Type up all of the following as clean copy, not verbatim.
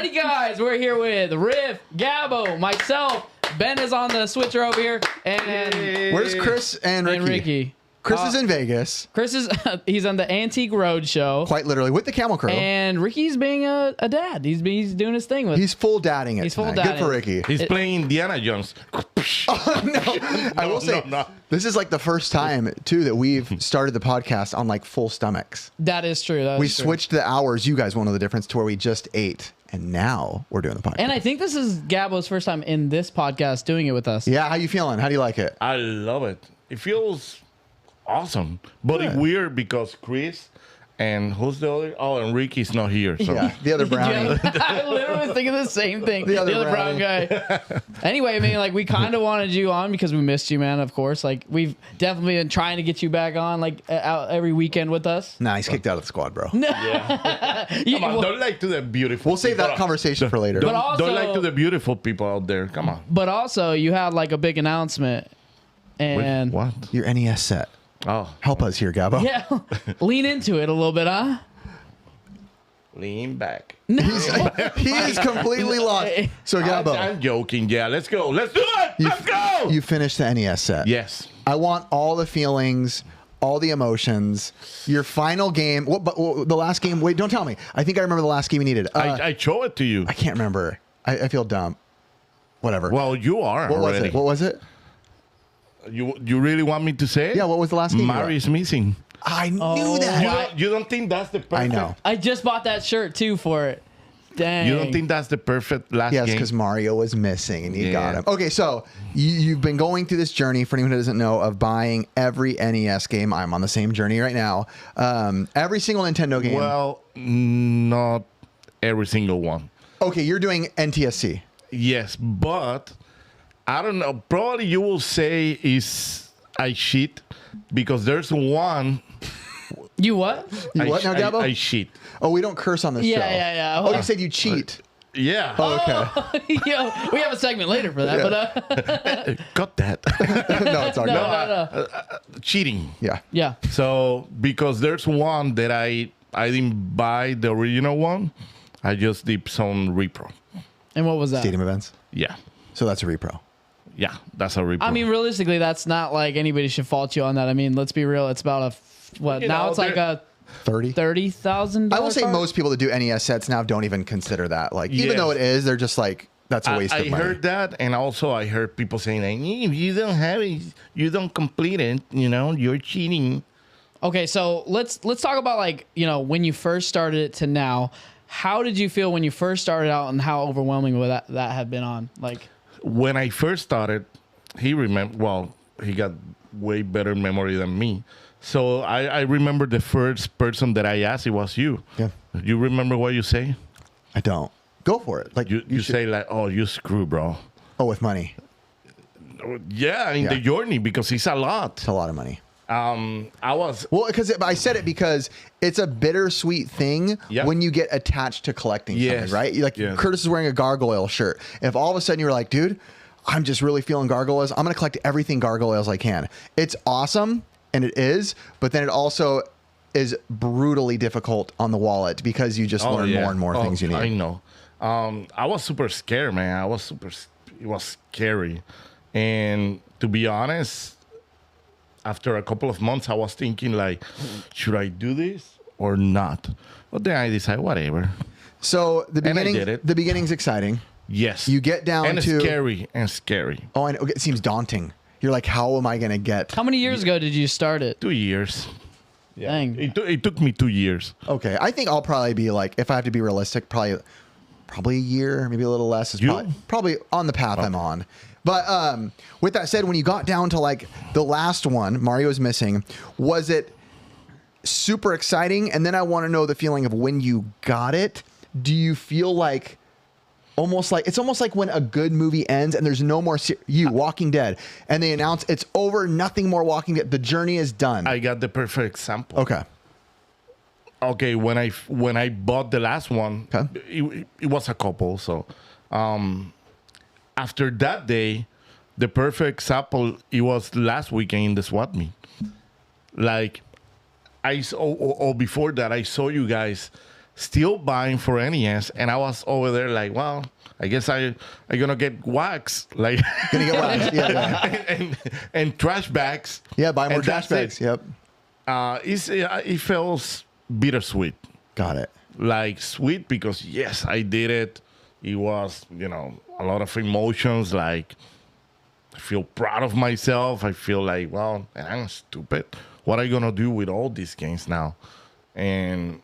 Alrighty, guys, we're here with Riff, Gabbo, myself. Ben is on the switcher over here, and where's Chris and Ricky? Chris is in Vegas. Chris is he's on the Antique Roadshow, quite literally with the Camel Crew. And Ricky's being a dad. He's doing his thing with. He's full dadding it. He's full tonight. dadding. Good for Ricky. He's playing Indiana Jones. Oh, no. I will say this is like the first time too that we've started the podcast on like full stomachs. That is true. We switched the hours. You guys won't know the difference to where we just ate. And now we're doing the podcast. And I think this is Gabbo's first time in this podcast doing it with us. Yeah, how you feeling? How do you like it? I love it. It feels awesome. But it's weird because Chris and who's the other? Oh, and Ricky's not here. So. Yeah, the other brownie. I literally was thinking the same thing. The other brown guy. Anyway, I mean, like, we kind of wanted you on because we missed you, man, of course. Like, we've definitely been trying to get you back on, like, out every weekend with us. Nah, he's kicked out of the squad, bro. Yeah. Come on, don't like to the beautiful We'll save that conversation for later. Don't like to the beautiful people out there. Come on. But also, you had, like, a big announcement. And what? Your NES set. Oh. Help us here, Gabbo. Yeah. Lean into it a little bit, huh? Lean back. He is completely lost. So, Gabbo. I'm joking. Yeah, let's go. Let's do it. Let's go. You finished the NES set. Yes. I want all the feelings, all the emotions. Your final game. The last game. Wait, don't tell me. I think I remember the last game you needed. I show it to you. I can't remember. I feel dumb. Whatever. Well, you are What already. was it? What was it? You really want me to say it? Yeah, what was the last game? Mary's missing. I knew that. You don't think that's the perfect? I know. I just bought that shirt, too, for it. Dang. You don't think that's the perfect last game? Yes, because Mario was missing and you got Yeah. him. Okay, so you've been going through this journey, for anyone who doesn't know, of buying every NES game. I'm on the same journey right now. Every single Nintendo game. Well, not every single one. Okay, you're doing NTSC. Yes, but I don't know. Probably you will say I cheat because there's one. You what? You what now, Gabbo? I cheat. Oh, we don't curse on this show. Yeah. Oh, you said you cheat. Yeah. Oh, okay. Yo, we have a segment later for that, but Cut that. No, it's all good. no. Cheating. Yeah. Yeah. So because there's one that I didn't buy the original one, I just did some repro. And what was that? Stadium events. Yeah. So that's a repro. Yeah, that's a repro. I mean, realistically, that's not like anybody should fault you on that. I mean, let's be real. It's about it's like a $30,000. I will say most people that do NES sets now don't even consider that. Like, even Yes. though it is, they're just like, that's a waste of money. I heard that, and also I heard people saying, like, if you don't have it, you don't complete it, you're cheating. Okay, so let's talk about, like, when you first started it to now. How did you feel when you first started out, and how overwhelming would that have been on? Like, when I first started, he got way better memory than me. So I remember the first person that I asked, it was you. Yeah. You remember what you say? I don't. Go for it. Like You say like, oh, you screw, bro. Oh, with money. Yeah, in the journey, because it's a lot. It's a lot of money. Because I said it because it's a bittersweet thing when you get attached to collecting something, right? Like Curtis is wearing a gargoyle shirt. If all of a sudden you were like, dude, I'm just really feeling gargoyles, I'm going to collect everything gargoyles I can. It's awesome, and it is, but then it also is brutally difficult on the wallet because you just learn more and more things you need. I know. I was super scared, man. It was scary. And to be honest, after a couple of months, I was thinking, like, should I do this or not? But then I decided, whatever. So the beginning's exciting. Yes. You get down to scary. Oh, I know. It seems daunting. You're like, how am I going to get? how many years ago did you start it? 2 years. Yeah. Dang. It took me 2 years. Okay. I think I'll probably be like, if I have to be realistic, probably a year, maybe a little less. Is probably on the path I'm on. But with that said, when you got down to like the last one, Mario is missing, was it super exciting? And then I want to know the feeling of when you got it. Do you feel like it's almost like when a good movie ends and there's no more Walking Dead, and they announce it's over, nothing more Walking Dead, the journey is done. I got the perfect example. Okay, when I bought the last one, it was a couple. So after that day, the perfect example, it was last weekend in the SWAT meet. Like, before that, I saw you guys still buying for NES, and I was over there like, well, I guess I'm gonna get wax, like Gonna get wax. Yeah. and trash bags. Yeah, buy more And trash that's bags. it. Yep. It feels bittersweet. Got it. Like sweet because yes, I did it. It was, a lot of emotions. Like I feel proud of myself. I feel like, well, I'm stupid. What are you gonna do with all these games now? And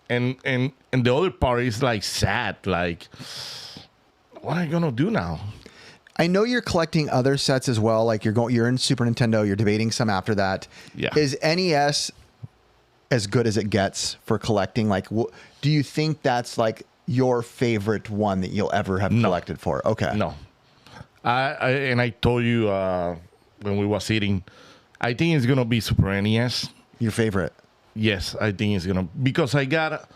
the other part is like sad. Like, what are you gonna do now? I know you're collecting other sets as well. Like you're in Super Nintendo. You're debating some after that. Yeah. Is NES as good as it gets for collecting? Like, do you think that's like your favorite one that you'll ever have collected for? Okay. No. I told you when we was eating, I think it's gonna be Super NES. Your favorite? Yes, I think it's gonna, because I got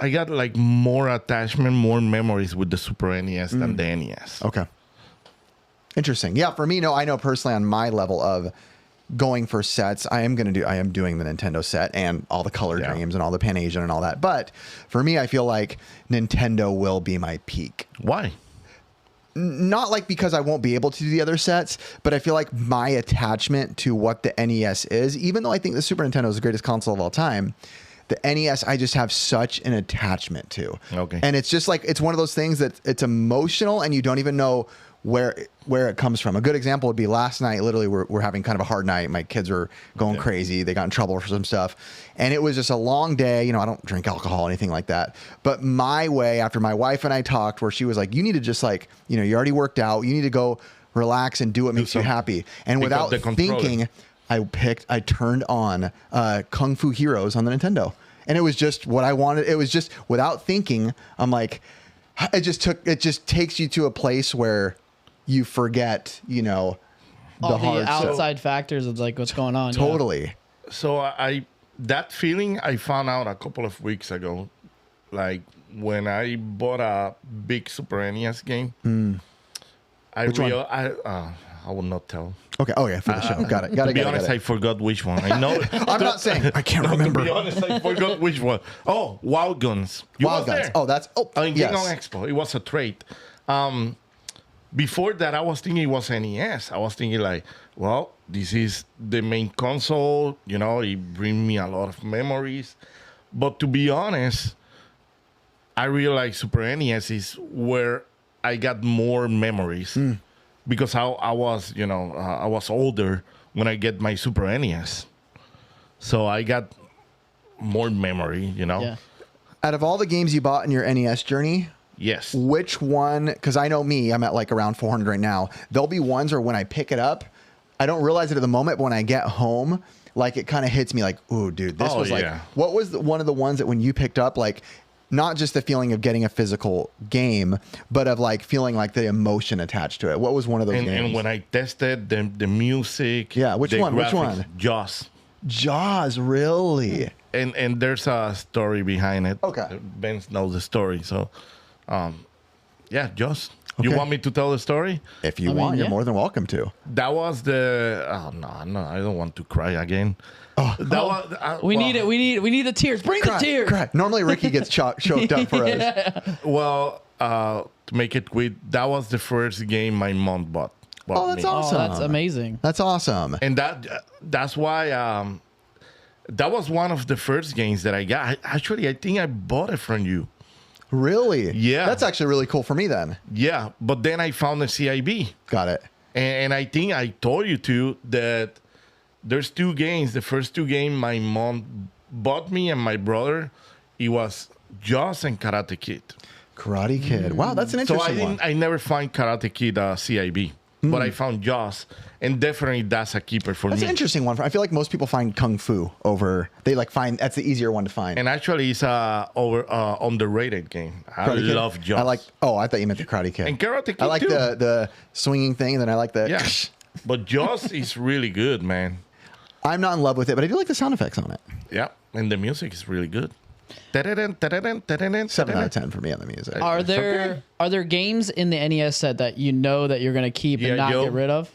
like more attachment, more memories with the Super NES than the NES. Okay. Interesting. Yeah, for me, no, I know personally on my level of going for sets, I am doing the Nintendo set and all the Color Dreams and all the Pan Asian and all that. But for me, I feel like Nintendo will be my peak. Why? Not like because I won't be able to do the other sets, but I feel like my attachment to what the NES is, even though I think the Super Nintendo is the greatest console of all time, the NES I just have such an attachment to. Okay. And it's just like, it's one of those things that it's emotional and you don't even know where it comes from. A good example would be last night. Literally, we're having kind of a hard night. My kids were going crazy. They got in trouble for some stuff, and it was just a long day. I don't drink alcohol, anything like that. But my way, after my wife and I talked, where she was like, "You need to just like, you already worked out. You need to go relax and do what makes you happy." And without thinking, I turned on Kung Fu Heroes on the Nintendo, and it was just what I wanted. It was just without thinking. I'm like, it just takes you to a place where you forget, all the outside factors of like what's going on. Totally. Yeah. So that feeling I found out a couple of weeks ago, like when I bought a big Super NES game. I will not tell. Okay. Oh yeah, for the show. Got it. To be honest, I forgot which one. I know. I'm not saying I can't remember. To be honest, I forgot which one. Oh, Wild Guns. Wild Guns. There. Oh, that's in yes. Game On Expo. It was a trade. Before that, I was thinking it was NES. I was thinking like, well, this is the main console. It brings me a lot of memories. But to be honest, I realized Super NES is where I got more memories because I was, I was older when I get my Super NES. So I got more memory, Yeah. Out of all the games you bought in your NES journey, yes. which one, because I know me, I'm at like around 400 right now. There'll be ones where when I pick it up, I don't realize it at the moment, but when I get home, like it kind of hits me like, ooh, dude, this was like, what was one of the ones that when you picked up, like, not just the feeling of getting a physical game, but of like feeling like the emotion attached to it? What was one of those games? And when I tested the music. Yeah, which one? Graphics, Which one? Jaws. Jaws, really? And there's a story behind it. Okay. Ben knows the story. So, Jaws. Okay. You want me to tell the story? If you want, you're more than welcome to. That was the... Oh, no, I don't want to cry again. We need it. We need the tears. Bring the tears. Cry. Normally, Ricky gets choked up for us. Well, to make it quick, that was the first game my mom bought Oh, that's me. awesome. Oh, that's amazing. That's awesome. And that's why that was one of the first games that I got. Actually, I think I bought it from you. Really? Yeah. That's actually really cool for me then. Yeah, but then I found the CIB. Got it. And I think I told you too that there's two games. The first two games my mom bought me and my brother, it was Jaws and Karate Kid. Karate Kid. Wow, that's an interesting one. I never find Karate Kid CIB, but I found Jaws, and definitely that's a keeper for That's me. an interesting one. I feel like most people find Kung Fu over. They like find that's the easier one to find. And actually, it's a underrated game. I Karate Kid? love Jaws. I like. Oh, I thought you meant the Karate Kid. And Karate Kid I like too. the swinging thing, and then I like the. Yeah, but Jaws is really good, man. I'm not in love with it, but I do like the sound effects on it. Yeah, and the music is really good. 7 out of 10 for me on the music. Are there games in the NES set that you know that you're gonna keep and not get rid of?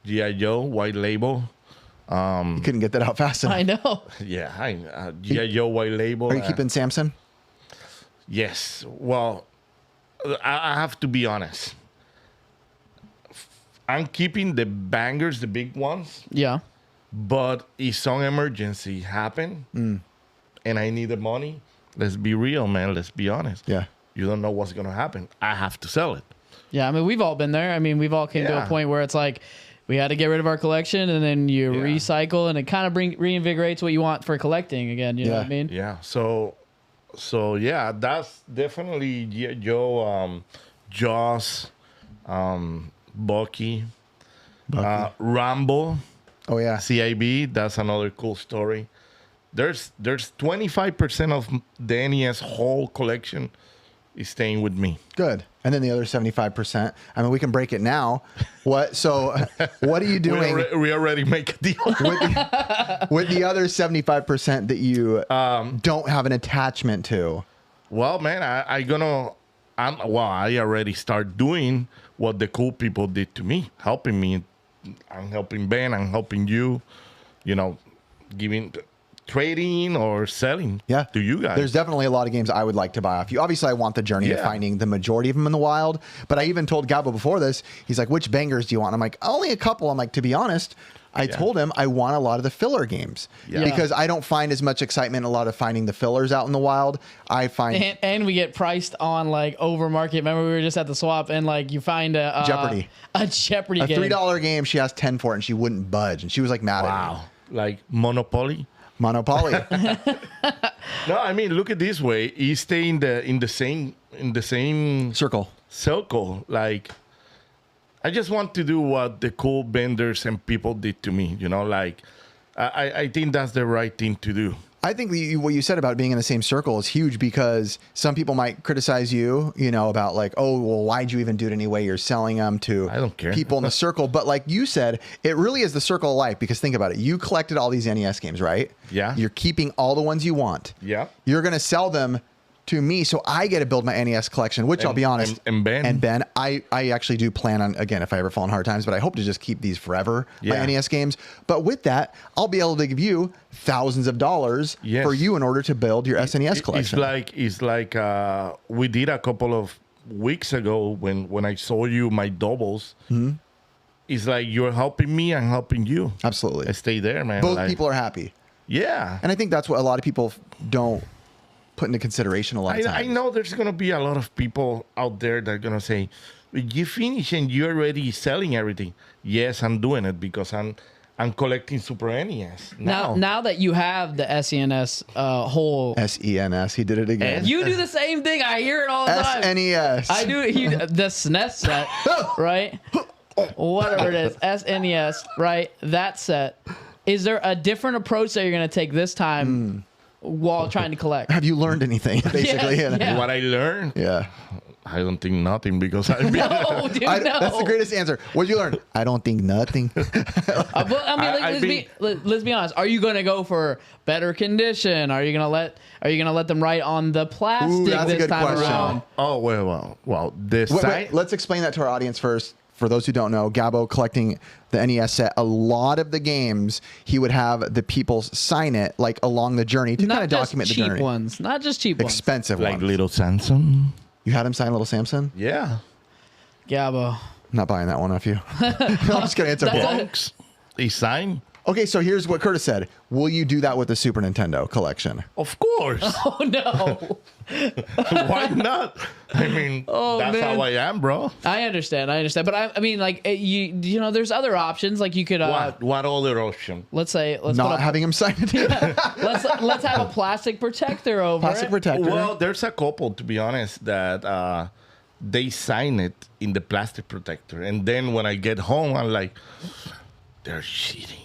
G.I. Joe, White Label. You couldn't get that out fast enough. I know. Yeah, G.I. Joe, White Label. Are you keeping Samson? Yes. Well, I have to be honest. I'm keeping the bangers, the big ones. Yeah. But if some emergency happen and I need the money, let's be real, man. Let's be honest. Yeah. You don't know what's going to happen. I have to sell it. Yeah, I mean, we've all been there. I mean, we've all came to a point where it's like we had to get rid of our collection, and then you recycle, and it kind of reinvigorates what you want for collecting again. You know what I mean? Yeah. So yeah, that's definitely Joe, Joss, Bucky, Rambo. Oh yeah. CIB. That's another cool story. There's 25% of the NES whole collection is staying with me. Good. And then the other 75%. I mean, we can break it now. What are you doing? We already make a deal. with the other 75% that you don't have an attachment to? Well, man, I already start doing what the cool people did to me, helping me. I'm helping Ben. I'm helping you. You know, giving. Trading or selling to you guys. There's definitely a lot of games I would like to buy off you. Obviously, I want the journey to finding the majority of them in the wild. But I even told Gabbo before this, he's like, which bangers do you want? I'm like, only a couple. I'm like, to be honest, I told him I want a lot of the filler games because I don't find as much excitement in a lot of finding the fillers out in the wild. I find and we get priced on like over market. Remember, we were just at the swap and like you find a Jeopardy game, $3 game. She asked 10 for it and she wouldn't budge, and she was like mad at me. Like Monopoly. No, I mean, look at this way. You stay in the same circle. Like, I just want to do what the cool vendors and people did to me. You know, like, I think that's the right thing to do. I think what you said about being in the same circle is huge because some people might criticize you, about like, oh, well, why'd you even do it anyway? You're selling them to I don't care. people in the circle. But like you said, it really is the circle of life because think about it. You collected all these NES games, right? Yeah. You're keeping all the ones you want. Yeah. You're going to sell them to me, so I get to build my NES collection, which I'll be honest. And Ben, I actually do plan on, again, if I ever fall in hard times, but I hope to just keep these forever, my NES games. But with that, I'll be able to give you thousands of dollars for you in order to build your SNES collection. It's like we did a couple of weeks ago when I saw you my doubles. Mm-hmm. It's like you're helping me, I'm helping you. Absolutely. I stay there, man. Both people are happy. Yeah. And I think that's what a lot of people don't put into consideration a lot of times. I know there's going to be a lot of people out there that are going to say, you finish and you're already selling everything. Yes, I'm doing it because I'm collecting Super NES. Now that you have the SENS whole... SENS, he did it again. You do the same thing. I hear it all the time. SNES. I do the SNES set, right? Whatever it is, SNES, right? That set. Is there a different approach that you're going to take this time while trying to collect? Have you learned anything, basically? Yeah. What I learned? Yeah. I don't think nothing because No, dude, no. That's the greatest answer. What did you learn? I don't think nothing. But I mean, let's be honest. Are you going to go for better condition? Are you going to let them write on the plastic this time around? Oh well. Wait, let's explain that to our audience first. For those who don't know, Gabbo collecting the NES set, a lot of the games he would have the people sign it like along the journey to kind of document the journey. Not just cheap ones. Expensive like ones. Little Samson. You had him sign Little Samson? Yeah. Gabbo. I'm not buying that one off you. I'm just kidding. It's okay. Books. He signed. Okay, so here's what Curtis said. Will you do that with the Super Nintendo collection? Of course. Oh, no. Why not? I mean, that's how I am, bro. I understand. But I mean, like, you know, there's other options. Like, you could... What other option? Let's not having him sign it. let's have a plastic protector over Plastic protector. Well, there's a couple, to be honest, that they sign it in the plastic protector. And then when I get home, I'm like, they're cheating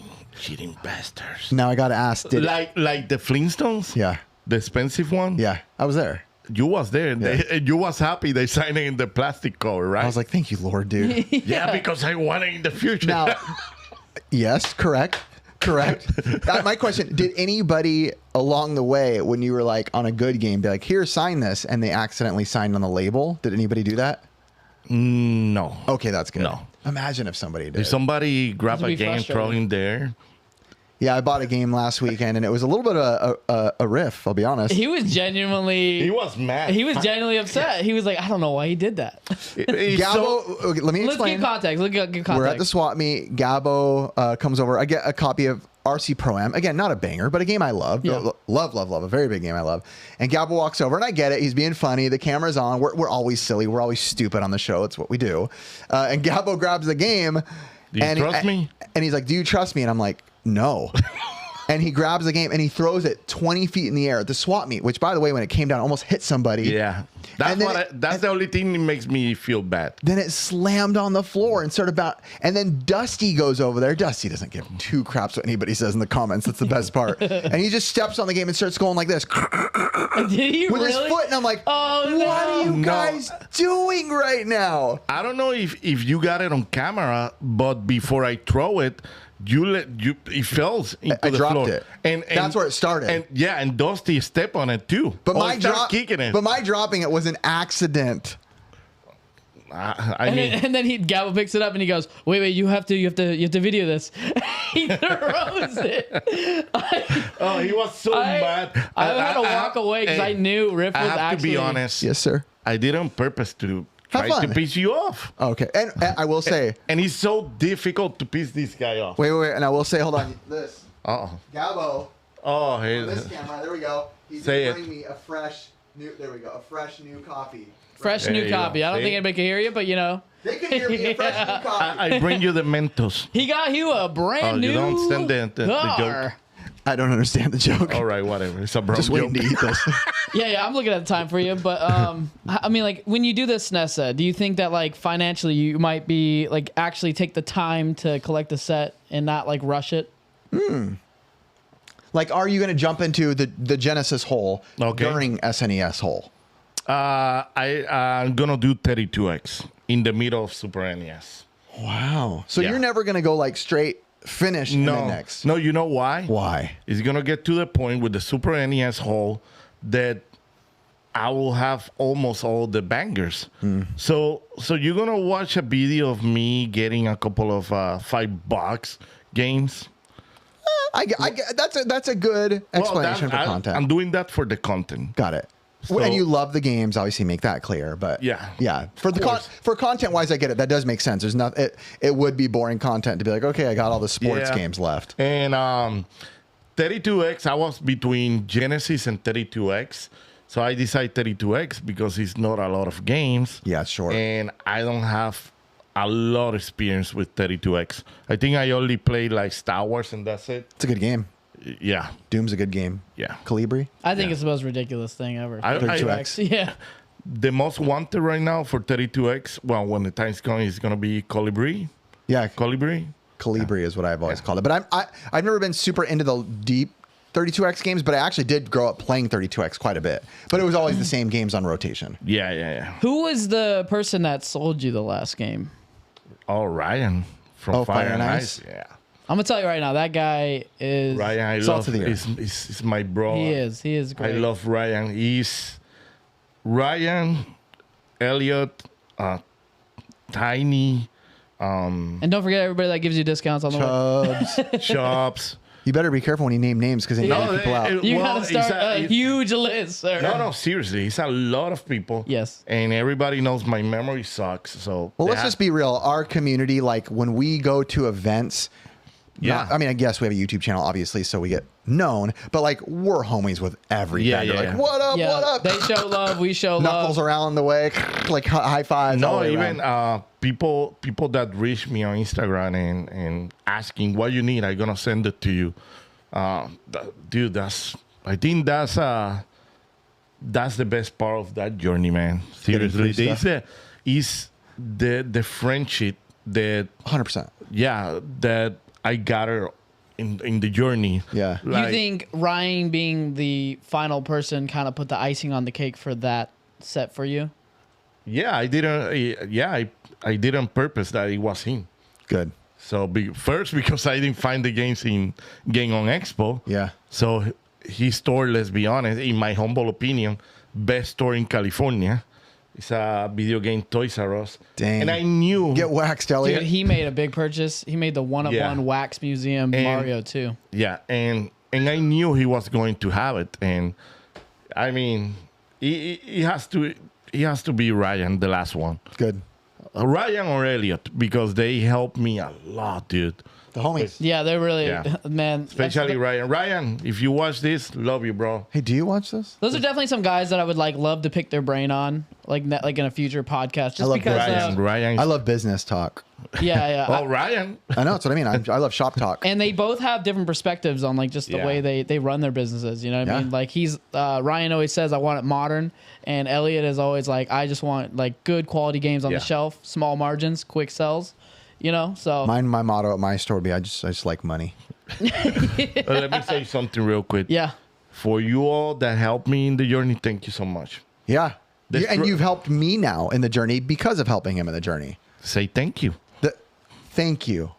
bastards. Now I got to ask. Like the Flintstones? Yeah. The expensive one? Yeah, I was there. You was there. Yeah. You was happy they signed it in the plastic cover, right? I was like, thank you, Lord, dude. Yeah, because I want it in the future. Now, yes, correct. My question, did anybody along the way when you were like on a good game be like, here, sign this, and they accidentally signed on the label? Did anybody do that? No. Okay, that's good. No. Imagine if somebody did. If somebody grab a game, throw in there. Yeah, I bought a game last weekend, and it was a little bit of a riff. I'll be honest. He was genuinely. He was mad. He was genuinely upset. He was like, I don't know why he did that. Gabbo, okay, let me Let's explain. get context. Let's get context. We're at the swap meet. Gabbo comes over. I get a copy of RC Pro Am. Again, not a banger, but a game I love. Yeah. Love. A very big game I love. And Gabbo walks over, and I get it. He's being funny. The camera's on. We're always silly. We're always stupid on the show. It's what we do. And Gabbo grabs the game. Do you trust me? And he's like, do you trust me? And I'm like, no. And he grabs the game and he throws it 20 feet in the air at the swap meet, which, by the way, when it came down, almost hit somebody. Yeah. That's the only thing that makes me feel bad. Then it slammed on the floor and started about. And then Dusty goes over there. Dusty doesn't give two craps what anybody says in the comments. That's the best part. And he just steps on the game and starts going like this Did he with really? his foot. And I'm like, Oh, what are you no. guys doing right now? I don't know if you got it on camera, but before I throw it, it fell into I the dropped floor. it. And That's where it started. And Dusty stepped on it too. But kicking it. But my dropping it was an accident. I mean, And then Gabbo picks it up and he goes, "Wait, you have to video this." He throws it. he was so mad. I had to walk away because I knew Riff was I have actually. to be honest. Yes, sir. I did it on purpose to Have try to fun. piss you off. Okay. And I will say, And it's so difficult to piss this guy off. wait. And I will say, hold on. This. Oh, Gabbo. oh, This hey. camera, there we go. He's Say gonna it. bring me a fresh new. There we go, a fresh new copy. Fresh There new you copy. go. I don't See? think anybody can hear you, but you know. They can hear me a fresh new copy. I bring you the Mentos. He got you a brand new You don't stand the car. joke. I don't understand the joke. All right, whatever. It's a brown Just waiting joke. to eat this. Yeah, I'm looking at the time for you, but I mean, like when you do this Snessa, do you think that like financially you might be like actually take the time to collect the set and not like rush it? Like, are you going to jump into the Genesis hole during SNES hole? I'm gonna do 32X in the middle of Super NES. Wow. So Yeah. you're never going to go like straight finish and then No, next. no. You know why? Why? It's gonna get to the point with the Super NES hole that I will have almost all the bangers. So you're gonna watch a video of me getting a couple of $5 games. That's a good explanation for content. I'm doing that for the content. Got it. So- And you love the games, obviously make that clear. But Yeah. for course. for content wise, I get it. That does make sense. There's not it would be boring content to be like, okay, I got all the sports Yeah. games left. And 32X, I was between Genesis and 32X. So I decided 32X because it's not a lot of games. Yeah, sure. And I don't have a lot of experience with 32X. I think I only played like Star Wars and that's it. It's a good game. Yeah. Doom's a good game. Yeah. Calibri. I think it's the most ridiculous thing ever. 32X. Yeah. The most wanted right now for 32X, well, when the time's coming, is going to be Colibri. Yeah, Colibri. Calibri is what I've always called it. But I've never been super into the deep 32X games, but I actually did grow up playing 32X quite a bit. But it was always the same games on rotation. Yeah. Who was the person that sold you the last game? Oh, Ryan from Fire and Ice. Yeah. I'm gonna tell you right now, that guy is. Ryan, I Salt love. of the earth. He's my bro. He is. He is I great. love Ryan. He's Ryan, Elliot, Tiny, And don't forget everybody that gives you discounts on the way. Chubs. Shops. You better be careful when you name names because they No, name people out. You Well, gotta start a huge list, sir. No, seriously. It's a lot of people. Yes. And everybody knows my memory sucks. So Well, let's just be real. Our community, like when we go to events, Yeah. I mean, I guess we have a YouTube channel, obviously, so we get known, but like we're homies with every Yeah, vendor. yeah, Like, yeah. what up? Yeah, What up? they show love, we show Knuckles love. around the way, like high fives. all No, the way even around. people that reach me on Instagram and asking what you need, I'm gonna send it to you. Dude, I think that's the best part of that journey, man. Seriously, free stuff. is the friendship that 100%. that I got her in the journey. Yeah. You think Ryan being the final person kind of put the icing on the cake for that set for you? Yeah, I didn't. Yeah, I did on purpose that it was him. Good. So first, because I didn't find the games in Game on Expo. Yeah. So his store, let's be honest, in my humble opinion, best store in California. It's a video game Toys R Us. Dang. And I knew. Get waxed, Elliot. Dude, he made a big purchase. He made the one-of-one wax museum Mario too. Yeah, and I knew he was going to have it, and I mean, he has to be Ryan, the last one. Good. Ryan or Elliot, because they helped me a lot, dude. The homies. Yeah, they're really man. Especially Ryan. Ryan, if you watch this, love you, bro. Hey, do you watch this? Those are definitely some guys that I would love to pick their brain on, like in a future podcast. Just because Ryan. I love business talk. Yeah. Oh, Ryan. I know, that's what I mean. I love shop talk. And they both have different perspectives on like just the way they run their businesses. You know what I mean? Like Ryan always says, I want it modern, and Elliot is always like, I just want like good quality games on the shelf, small margins, quick sells. You know, so my motto at my store would be I just like money. Let me say something real quick. Yeah. For you all that helped me in the journey, thank you so much. Yeah. And you've helped me now in the journey because of helping him in the journey. Say thank you. Thank you.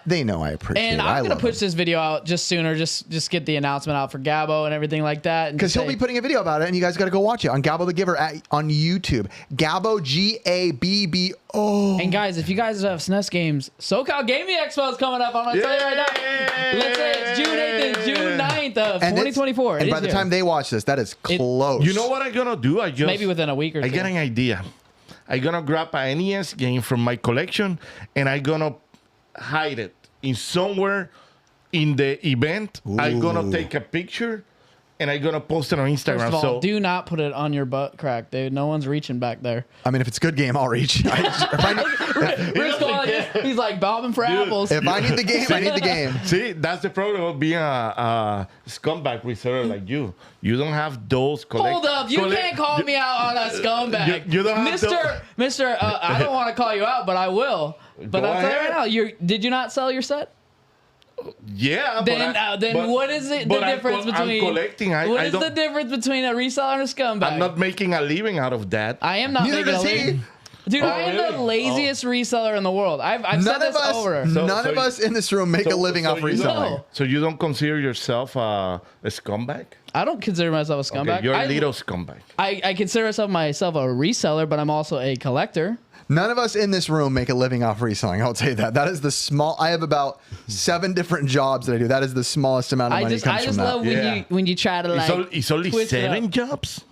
They know I appreciate it. And I'm going to push this video out just sooner, just get the announcement out for Gabbo and everything like that. Because he'll be putting a video about it, and you guys got to go watch it on Gabbo the Giver on YouTube. Gabbo, Gabbo. And guys, if you guys have SNES games, SoCal Gaming Expo is coming up. I'm going to tell you right now. Let's say it's June 8th and June 9th of 2024. And by the time they watch this, that is close. You know what I'm going to do? Maybe within a week or two. I get an idea. I'm going to grab an NES game from my collection, and I'm going to hide it in somewhere in the event. I'm going to take a picture, and I'm going to post it on Instagram. First of all, do not put it on your butt crack, dude. No one's reaching back there. I mean, if it's a good game, I'll reach. He's like bobbing for apples. If I need the game, I need the game. See, that's the problem of being a scumbag reseller like you. You don't have those. Hold up, you can't call me out on a scumbag. You don't have Mister. I don't want to call you out, but I will. But I'll tell you right now, did you not sell your set? Yeah. Then what is it? The difference between? I'm collecting. What is the difference between a reseller and a scumbag? I'm not making a living out of that. I am not making a living. Dude, I am the laziest reseller in the world. I've said this over. None of us in this room make a living off reselling. No. So you don't consider yourself a scumbag? I don't consider myself a scumbag. Okay, you're a little scumbag. I consider myself a reseller, but I'm also a collector. None of us in this room make a living off reselling. I'll tell you that. That is the small. I have about 7 different jobs that I do. That is the smallest amount of money comes from that. I just love when you try to like. It's only 7 jobs.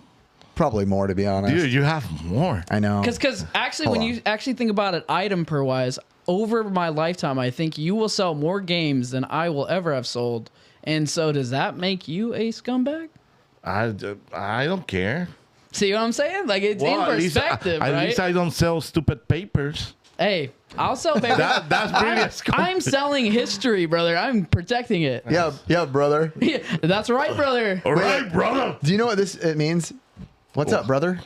Probably more, to be honest. Dude, you have more. I know. Because actually, when you actually think about it, item per wise, over my lifetime, I think you will sell more games than I will ever have sold. And so, does that make you a scumbag? I don't care. See what I'm saying? Like, it's in perspective, right? At least I don't sell stupid papers. Hey, I'll sell papers. That's pretty scumbag. I'm selling history, brother. I'm protecting it. Yeah, brother. Yeah, that's right, brother. All right, brother. Do you know what it means? What's up, brother?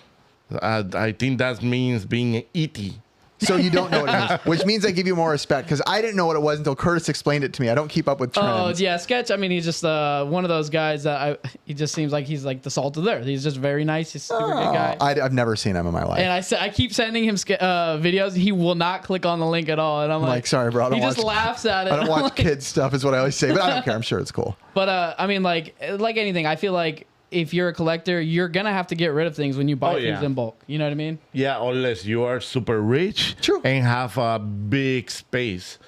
I think that means being E.T. So you don't know what it means, which means I give you more respect because I didn't know what it was until Curtis explained it to me. I don't keep up with trends. Oh, yeah, Sketch. I mean, he's just one of those guys that he just seems like he's like the salt of the earth. He's just very nice. He's a super good guy. I've never seen him in my life. And I keep sending him videos. He will not click on the link at all. And I'm like, sorry, bro. He just laughs at it. I don't watch kids stuff is what I always say, but I don't care. I'm sure it's cool. But I mean, like anything, I feel like if you're a collector, you're going to have to get rid of things when you buy things in bulk. You know what I mean? Yeah, unless you are super rich and have a big space.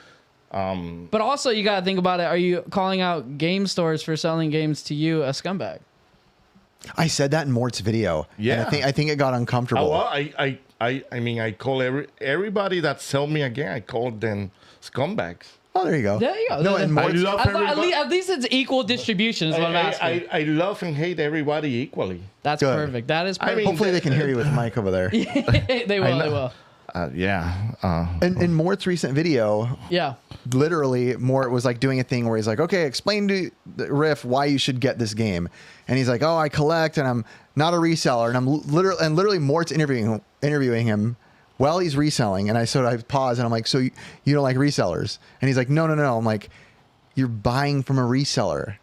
But also, you got to think about it. Are you calling out game stores for selling games to you a scumbag? I said that in Mort's video. Yeah. And I think it got uncomfortable. Well, I mean, I call everybody that sell me again, I call them scumbags. Oh, there you go. There you go. No, and I love everybody. At least it's equal distribution is what I'm asking. I love and hate everybody equally. That's good. Perfect. That is perfect. I mean, hopefully they can hear you with the mic over there. They will. In Mort's recent video, literally Mort was like doing a thing where he's like, okay, explain to Riff why you should get this game. And he's like, oh, I collect and I'm not a reseller. And literally Mort's interviewing him while he's reselling. And I pause and I'm like, so you don't like resellers? And he's like, no. I'm like, you're buying from a reseller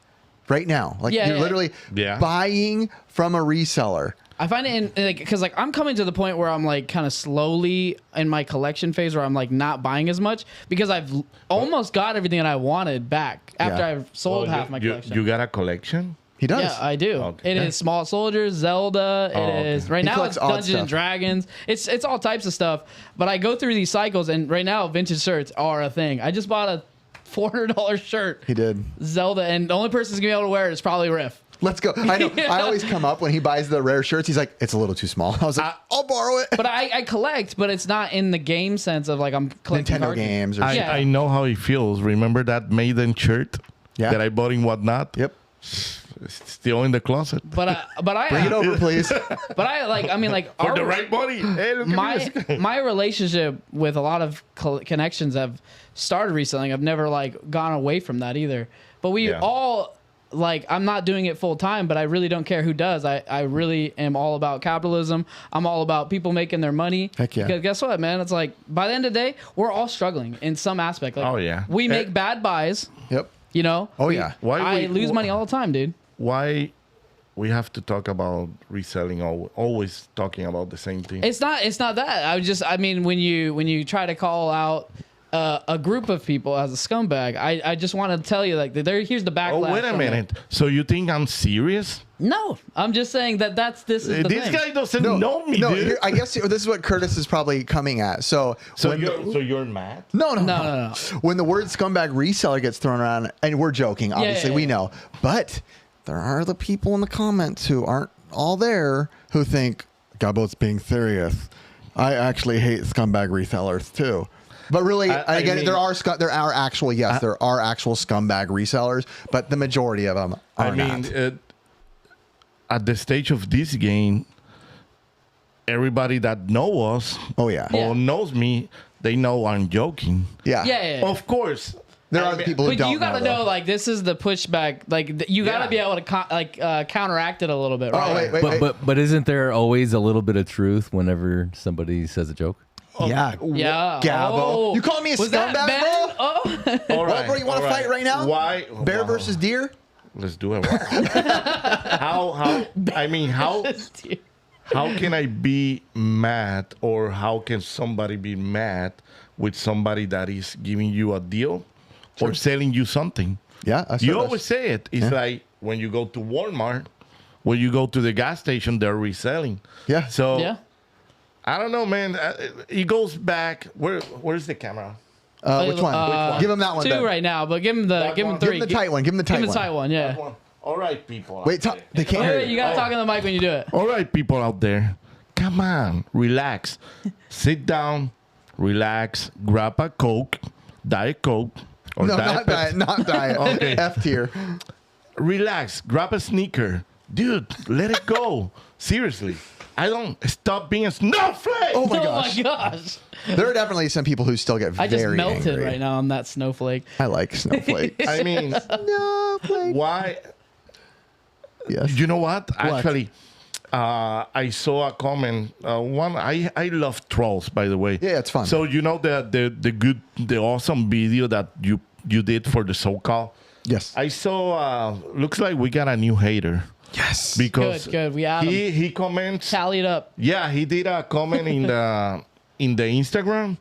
right now. Like you're literally buying from a reseller. I find it because I'm coming to the point where I'm like kind of slowly in my collection phase where I'm like not buying as much because I've almost got everything that I wanted back after I've sold half my collection. You got a collection? He does. Yeah, I do. Okay. It is Small Soldiers, Zelda. It is right He now collects it's odd Dungeons stuff. and Dragons. It's all types of stuff. But I go through these cycles, and right now vintage shirts are a thing. I just bought a $400 shirt, He did. Zelda, and the only person who's gonna be able to wear it is probably Riff. Let's go. I know. I always come up when he buys the rare shirts. He's like, it's a little too small. I was like, I'll borrow it. But I collect, but it's not in the game sense of like I'm collecting Nintendo cartridges. games or Yeah. I know how he feels. Remember that Maiden shirt Yeah. that I bought in Whatnot? Yep. It's still in the closet. But I Bring it over, please. but I like I mean like For our- the right money. Hey, look at this. my relationship with a lot of connections have started recently. I've never like gone away from that either. But we Yeah. all like I'm not doing it full time, but I really don't care who does. I really am all about capitalism. I'm all about people making their money. Heck yeah. Because guess what, man? It's like by the end of the day, we're all struggling in some aspect. Like, Oh, yeah. we make bad buys. Yep. You know. Oh, yeah. Why I we- lose money all the time, dude. Why we have to talk about reselling, always talking about the same thing? It's not that. I mean when you try to call out a group of people as a scumbag, I just want to tell you like here's the backlash. Oh, wait a from minute. it. So you think I'm serious? No, I'm just saying this is the This thing. guy doesn't know me, dude. here, I guess this is what Curtis is probably coming at. So You're mad? No. No. When the word scumbag reseller gets thrown around, and we're joking, obviously, yeah, we yeah. know, but there are the people in the comments who aren't all there who think Gabbo's being serious. I actually hate scumbag resellers too. But really, I again, mean- there are actual scumbag resellers, but the majority of them are not. At the stage of this game, everybody that know us Oh yeah, Yeah. or knows me, they know I'm joking. yeah. Yeah. Of course. There are the people who But don't you gotta know. know, like this is the pushback. Like you gotta Yeah. be able to counteract it a little bit, right? Oh wait. But isn't there always a little bit of truth whenever somebody says a joke? Yeah. Yeah. Gabbo. Oh. You calling me a Was that scumbag, Ben? bro? Oh. All Well, bro, you want to fight right now? Why? Bear Wow. versus deer? Let's do it. How? I mean, how can I be mad, or how can somebody be mad with somebody that is giving you a deal or selling you something? Yeah, I You always say it. It's like when you go to Walmart, when you go to the gas station, they're reselling. Yeah. So Yeah. I don't know, man. It goes back. Where's the camera? Which one? Give him that one. Two Ben. right now, but give him That him one. three. Give him the tight one. Give him the tight Give him one. the tight one. Yeah. That one. All right, people. Wait, out there. they can't Wait, hear wait, you gotta talk in the mic when you do it. All right, people out there, come on, relax. Sit down, relax, grab a Coke, Diet Coke, or No, Diet not Pepsi. diet. Not diet. Okay. F tier. Relax, grab a sneaker. Dude, let it go. Seriously. I don't stop being a snowflake. Oh my Oh gosh. my gosh! There are definitely some people who still get I very just melted angry. right now on that snowflake. I like snowflakes. I mean, Snowflake. why? Yes. You know what? Actually, I saw a comment. I love trolls, by the way. Yeah, it's fun. So you know the awesome video that you did for the SoCal. Yes. I saw. Looks like we got a new hater Yes. because Good. We had him. he comments. Tally it up. Yeah, he did a comment in the Instagram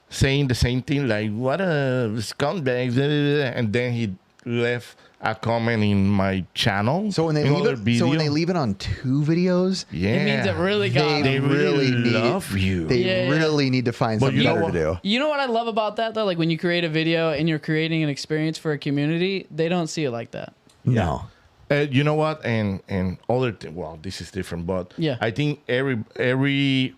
saying the same thing, like what a scumbag, blah, blah, blah. And then he left a comment in my channel. So when they in leave other it, video. so when they leave it on 2 videos, yeah, It means it really got they him. really need- love you. they Yeah. really need to find But something you know better what? to do. You know what I love about that though? Like when you create a video and you're creating an experience for a community, they don't see it like that. No. You know what? And other well, this is different, but Yeah. I think every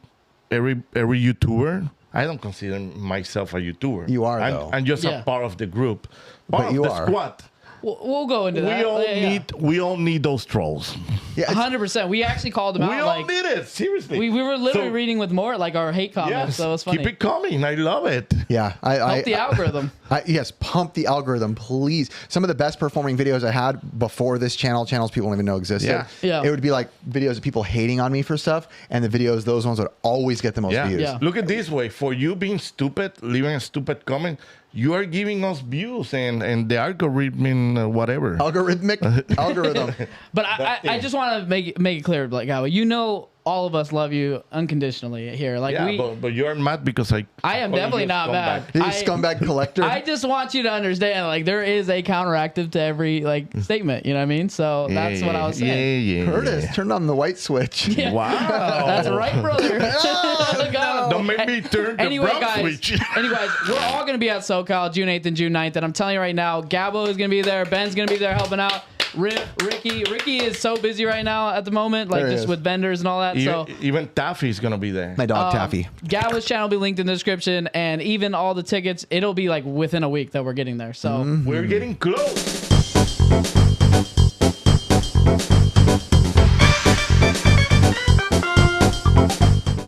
YouTuber. I don't consider myself a YouTuber. You are, I'm, though. I'm just Yeah. a part of the group, part But of you the are. squad. We'll go into that. We all need those trolls. Yeah. it's- 100%. We actually called them We out. all Like need it. Seriously. we were literally So- reading with more like our hate comments. Yes, So it's funny. keep it coming. I love it. Yeah. Help the algorithm. Yes, pump the algorithm, please. Some of the best performing videos I had before this channels people don't even know existed. Yeah. Yeah. It would be like videos of people hating on me for stuff, and the videos, those ones would always get the most Yeah. views. Yeah. Look at this way. For you being stupid, leaving a stupid comment, you are giving us views and the algorithm, whatever. Algorithmic algorithm. But I just want to make it clear, like, Gabbo, all of us love you unconditionally here. Like but you're mad because I am definitely not mad. He's scumbag collector. I just want you to understand, like, there is a counteractive to every statement. You know what I mean? So that's what I was saying. Curtis, turn on the white switch. Yeah. Wow. That's right, brother. Let's go. Don't make me turn the brown switch. Anyways, we're all going to be at SoCal June 8th and June 9th. And I'm telling you right now, Gabbo is going to be there. Ben's going to be there helping out. Ricky is so busy right now at the moment, like just with vendors and all that. Even Taffy's gonna be there. My dog Taffy. Gabbo's channel will be linked in the description, and even all the tickets, it'll be like within a week that we're getting there. So we're getting close.